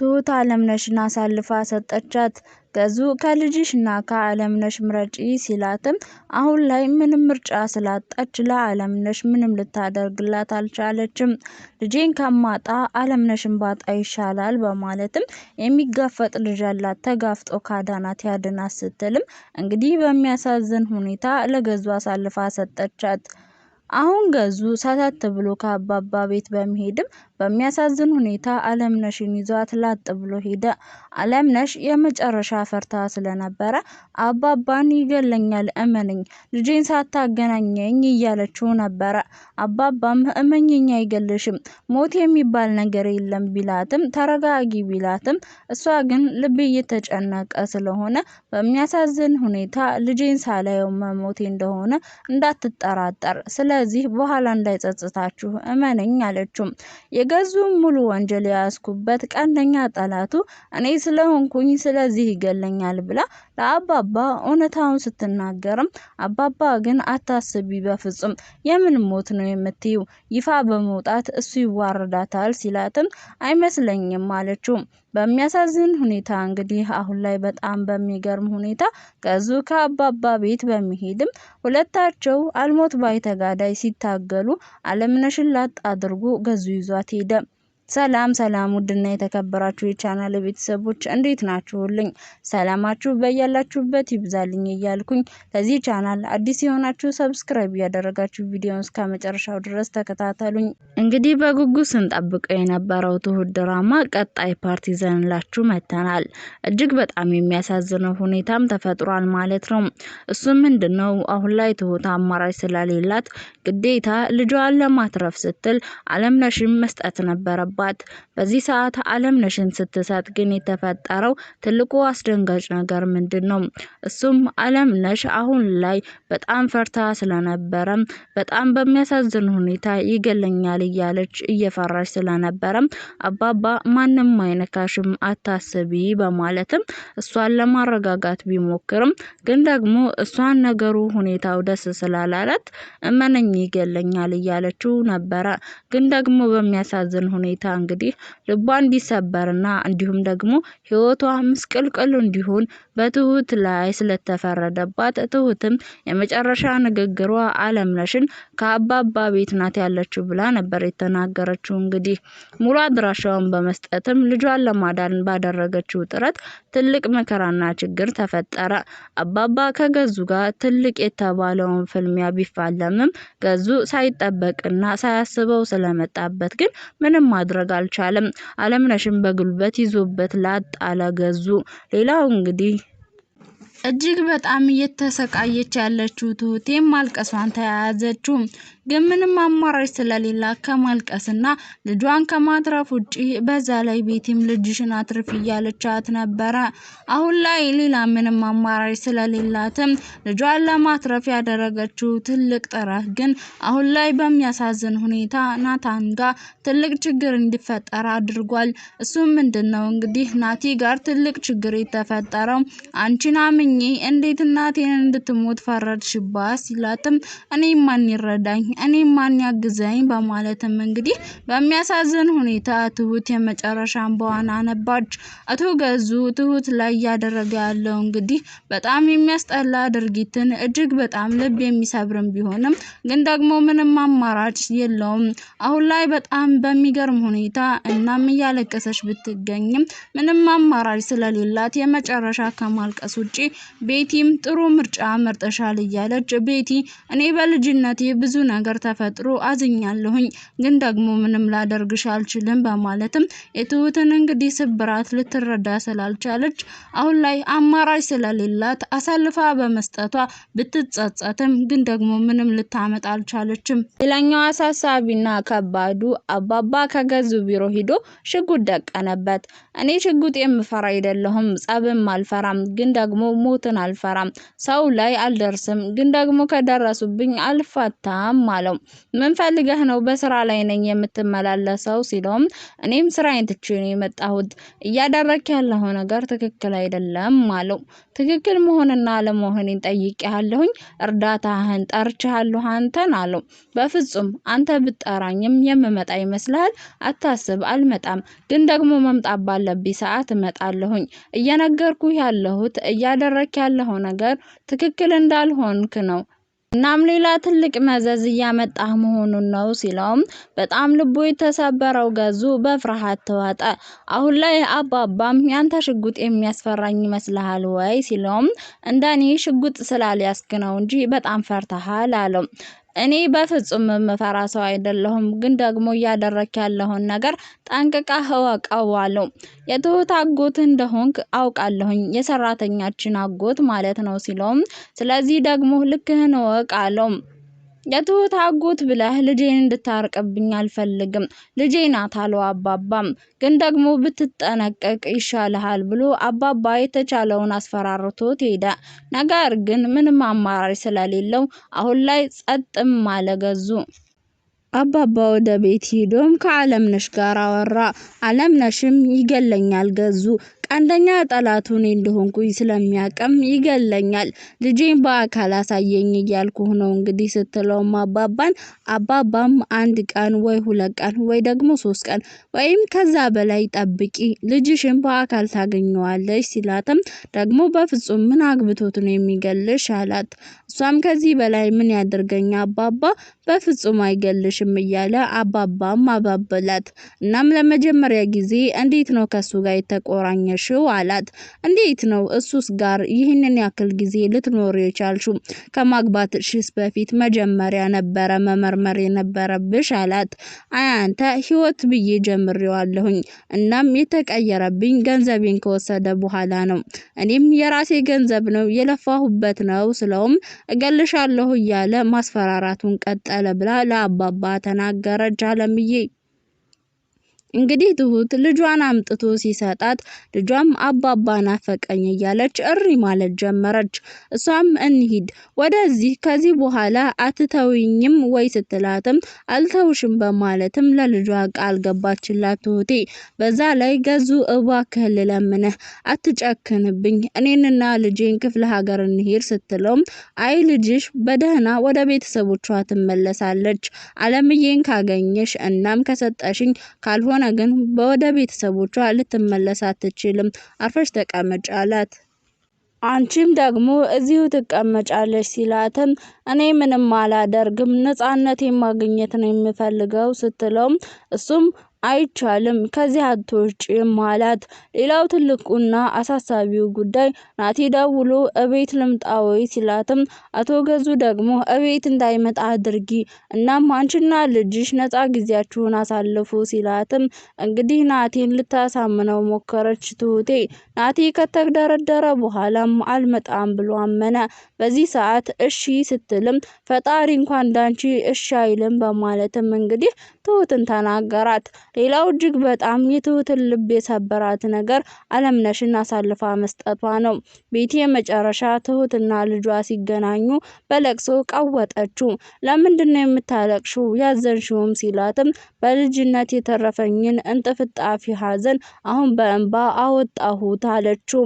ትሁት አለምነሽን አሳልፋ ሰጠቻት። ገዙ ከልጅሽና ከአለምነሽ ምረጪ ሲላትም አሁን ላይ ምንም ምርጫ ስላጣች ለአለምነሽ ምንም ልታደርግላት አልቻለችም። ልጄን ከማጣ አለምነሽን ባጣ ይሻላል በማለትም የሚጋፈጥ ልጅ አላት ተጋፍጦ ካዳናት ያድናት ስትልም እንግዲህ በሚያሳዝን ሁኔታ ለገዙ አሳልፋ ሰጠቻት። አሁን ገዙ ሰተት ብሎ ከአባባ ቤት በመሄድም በሚያሳዝን ሁኔታ አለምነሽን ይዟት ላጥ ብሎ ሄደ። አለምነሽ የመጨረሻ ፈርታ ስለነበረ አባባን ይገለኛል እመነኝ ልጄን ሳታገናኘኝ እያለችው ነበረ። አባባም እመኝኛ አይገልሽም ሞት የሚባል ነገር የለም ቢላትም ተረጋጊ ቢላትም እሷ ግን ልብ እየተጨነቀ ስለሆነ በሚያሳዝን ሁኔታ ልጄን ሳላየው መሞቴ እንደሆነ እንዳትጠራጠር ስለዚህ በኋላ እንዳይጸጽታችሁ እመነኝ አለችው። የገዙ ሙሉ ወንጀል ያስኩበት ቀንደኛ ጠላቱ እኔ ስለሆንኩኝ ስለዚህ ይገለኛል ብላ ለአባባ እውነታውን ስትናገርም አባባ ግን አታስቢ በፍጹም የምን ሞት ነው የምትይው ይፋ በመውጣት እሱ ይዋረዳታል ሲላትም አይመስለኝም አለችው። በሚያሳዝን ሁኔታ እንግዲህ አሁን ላይ በጣም በሚገርም ሁኔታ ገዙ ከአባባ ቤት በመሄድም ሁለታቸው አልሞት ባይ ተጋዳይ ሲታገሉ አለምነሽን ላጥ አድርጎ ገዙ ይዟት ሄደ። ሰላም ውድና የተከበራችሁ የቻናል ቤተሰቦች እንዴት ናችሁልኝ? ሰላማችሁ በያላችሁበት ይብዛልኝ እያልኩኝ ለዚህ ቻናል አዲስ የሆናችሁ ሰብስክራይብ ያደረጋችሁ ቪዲዮውን እስከ መጨረሻው ድረስ ተከታተሉኝ። እንግዲህ በጉጉት ስንጠብቀው የነበረው ትሁት ድራማ ቀጣይ ፓርት ይዘንላችሁ መጥተናል። እጅግ በጣም የሚያሳዝነው ሁኔታም ተፈጥሯል ማለት ነው። እሱም ምንድነው አሁን ላይ ትሁት አማራጭ ስለሌላት ግዴታ ልጇን ለማትረፍ ስትል አለምነሽን መስጠት ነበረባት። በዚህ ሰዓት አለምነሽን ስትሰጥ ግን የተፈጠረው ትልቁ አስደንጋጭ ነገር ምንድነው? እሱም አለምነሽ አሁን ላይ በጣም ፈርታ ስለነበረ በጣም በሚያሳዝን ሁኔታ ይገለኛል እያለች እየፈራች ስለነበረ አባባ ማንንም አይነካሽም አታስቢ በማለትም እሷን ለማረጋጋት ቢሞክርም ግን ደግሞ እሷን ነገሩ ሁኔታው ደስ ስላላላት እመነኝ ይገለኛል እያለችው ነበረ። ግን ደግሞ በሚያሳዝን ሁኔታ እንግዲህ ልቧ እንዲሰበርና እንዲሁም ደግሞ ህይወቷ ምስቅልቅል እንዲሆን በትሁት ላይ ስለተፈረደባት ትሁትም የመጨረሻ ንግግሯ አለምነሽን ከአባባ ቤት ናት ያለችው ብላ ነበር የተናገረችው። እንግዲህ ሙሉ አድራሻውን በመስጠትም ልጇን ለማዳን ባደረገችው ጥረት ትልቅ መከራና ችግር ተፈጠረ። አባባ ከገዙ ጋር ትልቅ የተባለውን ፍልሚያ ቢፋለምም ገዙ ሳይጠበቅና ሳያስበው ስለመጣበት ግን ምንም ማድረግ አልቻለም። አለምነሽን በጉልበት ይዞበት ላጥ አለ ገዙ። ሌላው እንግዲህ እጅግ በጣም እየተሰቃየች ያለችው ትሁት ማልቀሷን ተያያዘችው። ግን ምንም አማራጭ ስለሌላ ከማልቀስና ልጇን ከማትረፍ ውጪ በዛ ላይ ቤቲም ልጅሽን አትርፍ እያለቻት ነበረ። አሁን ላይ ሌላ ምንም አማራጭ ስለሌላትም ልጇን ለማትረፍ ያደረገችው ትልቅ ጥረት ግን አሁን ላይ በሚያሳዝን ሁኔታ ናታን ጋር ትልቅ ችግር እንዲፈጠር አድርጓል። እሱም ምንድነው እንግዲህ ናቲ ጋር ትልቅ ችግር የተፈጠረው አንቺን አምኜ እንዴት እናቴን እንድትሞት ፈረድሽባት ሲላትም እኔ ማን ይረዳኝ እኔ ማን ያግዘኝ በማለትም እንግዲህ በሚያሳዝን ሁኔታ ትሁት የመጨረሻን በዋና ነባች። አቶ ገዙ ትሁት ላይ ያደረገ ያለው እንግዲህ በጣም የሚያስጠላ ድርጊትን እጅግ በጣም ልብ የሚሰብርም ቢሆንም ግን ደግሞ ምንም አማራጭ የለውም። አሁን ላይ በጣም በሚገርም ሁኔታ እናም እያለቀሰች ብትገኝም ምንም አማራጭ ስለሌላት የመጨረሻ ከማልቀስ ውጪ ቤቲም ጥሩ ምርጫ መርጠሻል እያለች ቤቲ እኔ በልጅነቴ ብዙ ነገር ተፈጥሮ አዝኛለሁኝ ግን ደግሞ ምንም ላደርግሽ አልችልም በማለትም የትሁትን እንግዲህ ስብራት ልትረዳ ስላልቻለች አሁን ላይ አማራጭ ስለሌላት አሳልፋ በመስጠቷ ብትጸጸትም ግን ደግሞ ምንም ልታመጣ አልቻለችም። ሌላኛው አሳሳቢና ከባዱ አባባ ከገዙ ቢሮ ሄዶ ሽጉጥ ደቀነበት። እኔ ሽጉጥ የምፈራ አይደለሁም ጸብም አልፈራም ግን ደግሞ ሞትን አልፈራም፣ ሰው ላይ አልደርስም፣ ግን ደግሞ ከደረሱብኝ አልፋታም አለው። ምን ፈልገህ ነው በስራ ላይ ነኝ የምትመላለሰው ሲለውም እኔም ስራዬን ትቼ ነው የመጣሁት፣ እያደረክ ያለው ነገር ትክክል አይደለም አለው። ትክክል መሆንና አለመሆኔን ጠይቄሃለሁኝ፣ እርዳታህን ጠርቼሃለሁ አንተን አለው። በፍጹም አንተ ብትጠራኝም የምመጣ ይመስላል? አታስብ፣ አልመጣም፣ ግን ደግሞ መምጣት ባለብኝ ሰዓት እመጣለሁኝ። እየነገርኩህ ያለሁት እያደረክ ያለው ነገር ትክክል እንዳልሆንክ ነው። እናም ሌላ ትልቅ መዘዝ እያመጣህ መሆኑን ነው ሲለውም በጣም ልቡ የተሰበረው ገዙ በፍርሃት ተዋጠ። አሁን ላይ አባባም ያንተ ሽጉጥ የሚያስፈራኝ ይመስልሃል ወይ ሲለውም እንደኔ ሽጉጥ ስላልያዝክ ነው እንጂ በጣም ፈርተሃል አለው። እኔ በፍጹም የምፈራ ሰው አይደለሁም፣ ግን ደግሞ እያደረክ ያለውን ነገር ጠንቅቀህ እወቀው አለው። የትሁት አጎት እንደሆንክ አውቃለሁኝ፣ የሰራተኛችን አጎት ማለት ነው ሲለውም ስለዚህ ደግሞ ልክህን እወቅ አለው። የትሁት አጎት ብለህ ልጄን እንድታርቅብኝ አልፈልግም፣ ልጄ ናት አለው አባባም። ግን ደግሞ ብትጠነቀቅ ይሻልሃል ብሎ አባባ የተቻለውን አስፈራርቶት ሄደ። ነገር ግን ምንም አማራጭ ስለሌለው አሁን ላይ ጸጥም አለ ገዙ። አባባ ወደ ቤት ሄዶም ከአለምነሽ ጋር አወራ። አለምነሽም ይገለኛል ገዙ፣ ቀንደኛ ጠላቱን እንደሆንኩኝ ስለሚያቀም ይገለኛል፣ ልጄን በአካል አሳየኝ እያልኩህ ነው እንግዲህ ስትለውም አባባም አንድ ቀን ወይ 2 ቀን ወይ ደግሞ 3 ቀን ወይም ከዛ በላይ ጠብቂ፣ ልጅሽን በአካል ታገኘዋለሽ ሲላትም ደግሞ በፍጹም ምን አግብቶት ነው የሚገልሽ አላት። እሷም ከዚህ በላይ ምን ያደርገኛ አባባ፣ በፍጹም አይገልሽም እያለ አባባም አባበላት። እናም ለመጀመሪያ ጊዜ እንዴት ነው ከሱ ጋር የተቆራኘሽው አላት። እንዴት ነው እሱስ ጋር ይህንን ያክል ጊዜ ልትኖር የቻልሽው? ከማግባትሽስ በፊት መጀመሪያ ነበረ መመርመር የነበረብሽ አላት። አንተ ህይወት ብዬ ጀምሬዋለሁኝ፣ እናም የተቀየረብኝ ገንዘቤን ከወሰደ በኋላ ነው። እኔም የራሴ ገንዘብ ነው የለፋሁበት ነው ስለውም እገልሻለሁ እያለ ማስፈራራቱን ቀጠለ ብላ ለአባባ ተናገረች አለምዬ። እንግዲህ ትሁት ልጇን አምጥቶ ሲሰጣት ልጇም አባባ ናፈቀኝ እያለች እሪ ማለት ጀመረች። እሷም እንሂድ ወደዚህ ከዚህ በኋላ አትተውኝም ወይ ስትላትም አልተውሽም በማለትም ለልጇ ቃል ገባችላት ትሁቴ። በዛ ላይ ገዙ እባክህ ልለምንህ አትጨክንብኝ፣ እኔንና ልጄን ክፍለ ሀገር እንሂድ ስትለውም አይ ልጅሽ በደህና ወደ ቤተሰቦቿ ትመለሳለች፣ አለምዬን ካገኘሽ እናም ከሰጠሽኝ ካልሆነ ግን ወደ ቤተሰቦቿ ልትመለስ አትችልም፣ አርፈሽ ተቀመጭ አላት። አንቺም ደግሞ እዚሁ ትቀመጫለሽ ሲላትም እኔ ምንም አላደርግም፣ ነፃነቴን ማግኘት ነው የምፈልገው ስትለውም እሱም አይቻልም ከዚህ አትወጪም አላት። ሌላው ትልቁና አሳሳቢው ጉዳይ ናቲ ደውሎ እቤት ልምጣ ወይ ሲላትም አቶ ገዙ ደግሞ እቤት እንዳይመጣ አድርጊ፣ እናም አንቺና ልጅሽ ነፃ ጊዜያችሁን አሳልፉ ሲላትም እንግዲህ ናቲን ልታሳምነው ሞከረች ትሁቴ። ናቲ ከተደረደረ በኋላም አልመጣም ብሎ አመነ። በዚህ ሰዓት እሺ ስትልም ፈጣሪ እንኳን እንዳንቺ እሺ አይልም በማለትም እንግዲህ ትሁትን ተናገራት። ሌላው እጅግ በጣም የትሁትን ልብ የሰበራት ነገር አለምነሽን አሳልፋ መስጠቷ ነው። ቤቲ የመጨረሻ ትሁትና ልጇ ሲገናኙ በለቅሶ ቀወጠችው። ለምንድነው የምታለቅሽው ያዘንሽውም ሲላትም በልጅነት የተረፈኝን እንጥፍጣፊ ሀዘን አሁን በእንባ አወጣሁት አለችው።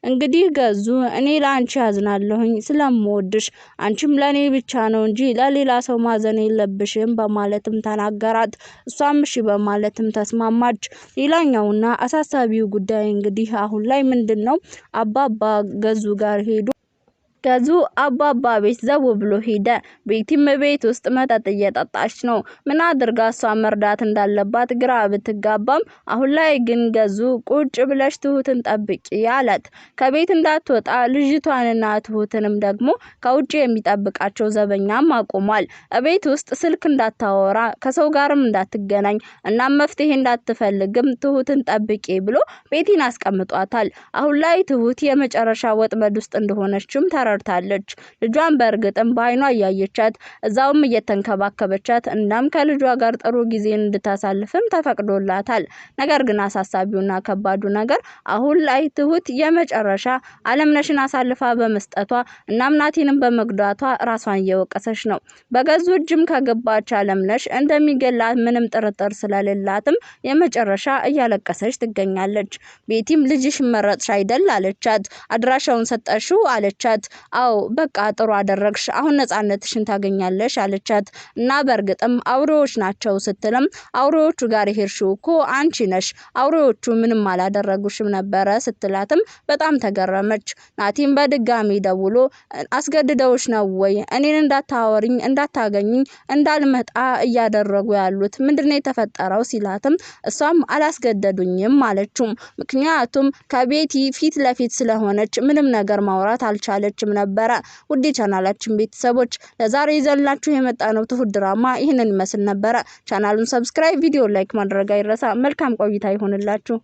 እንግዲህ ገዙ እኔ ለአንቺ ያዝናለሁኝ ስለምወድሽ፣ አንቺም ለኔ ብቻ ነው እንጂ ለሌላ ሰው ማዘን የለብሽም በማለትም ተናገራት። እሷም እሺ በማለትም ተስማማች። ሌላኛውና አሳሳቢው ጉዳይ እንግዲህ አሁን ላይ ምንድነው አባባ ገዙ ጋር ሄዱ። ገዙ አባባ ቤት ዘው ብሎ ሄደ። ቤቲም ቤት ውስጥ መጠጥ እየጠጣች ነው። ምን አድርጋ እሷ መርዳት እንዳለባት ግራ ብትጋባም አሁን ላይ ግን ገዙ ቁጭ ብለሽ ትሁትን ጠብቂ አላት። ከቤት እንዳትወጣ ልጅቷንና ትሁትንም ደግሞ ከውጭ የሚጠብቃቸው ዘበኛም አቆሟል። ቤት ውስጥ ስልክ እንዳታወራ ከሰው ጋርም እንዳትገናኝ እና መፍትሄ እንዳትፈልግም ትሁትን ጠብቂ ብሎ ቤቲን አስቀምጧታል። አሁን ላይ ትሁት የመጨረሻ ወጥመድ ውስጥ እንደሆነችም ተረድቷል። ተረድታለች። ልጇን በእርግጥም በአይኗ እያየቻት እዛውም እየተንከባከበቻት እናም ከልጇ ጋር ጥሩ ጊዜ እንድታሳልፍም ተፈቅዶላታል። ነገር ግን አሳሳቢውና ከባዱ ነገር አሁን ላይ ትሁት የመጨረሻ አለምነሽን አሳልፋ በመስጠቷ እናም ናቲንም በመግዳቷ ራሷን እየወቀሰች ነው። በገዙ እጅም ከገባች አለምነሽ እንደሚገላት ምንም ጥርጥር ስለሌላትም የመጨረሻ እያለቀሰች ትገኛለች። ቤቲም ልጅሽ መረጥሽ አይደል አለቻት። አድራሻውን ሰጠሽው አለቻት። አዎ በቃ ጥሩ አደረግሽ፣ አሁን ነፃነትሽን ታገኛለሽ አለቻት። እና በእርግጥም አውሬዎች ናቸው ስትልም አውሬዎቹ ጋር ሄድሽው እኮ አንቺ ነሽ፣ አውሬዎቹ ምንም አላደረጉሽም ነበረ ስትላትም በጣም ተገረመች። ናቲም በድጋሚ ደውሎ አስገድደውሽ ነው ወይ እኔን እንዳታወሪኝ እንዳታገኝኝ እንዳልመጣ እያደረጉ ያሉት ምንድነው የተፈጠረው ሲላትም እሷም አላስገደዱኝም አለችው። ምክንያቱም ከቤቲ ፊት ለፊት ስለሆነች ምንም ነገር ማውራት አልቻለችም ነበረ። ውድ ቻናላችን ቤተሰቦች ለዛሬ ይዘንላችሁ የመጣነው ትሁት ድራማ ይህንን ይመስል ነበረ። ቻናሉን ሰብስክራይብ፣ ቪዲዮ ላይክ ማድረግ አይረሳ። መልካም ቆይታ ይሁንላችሁ።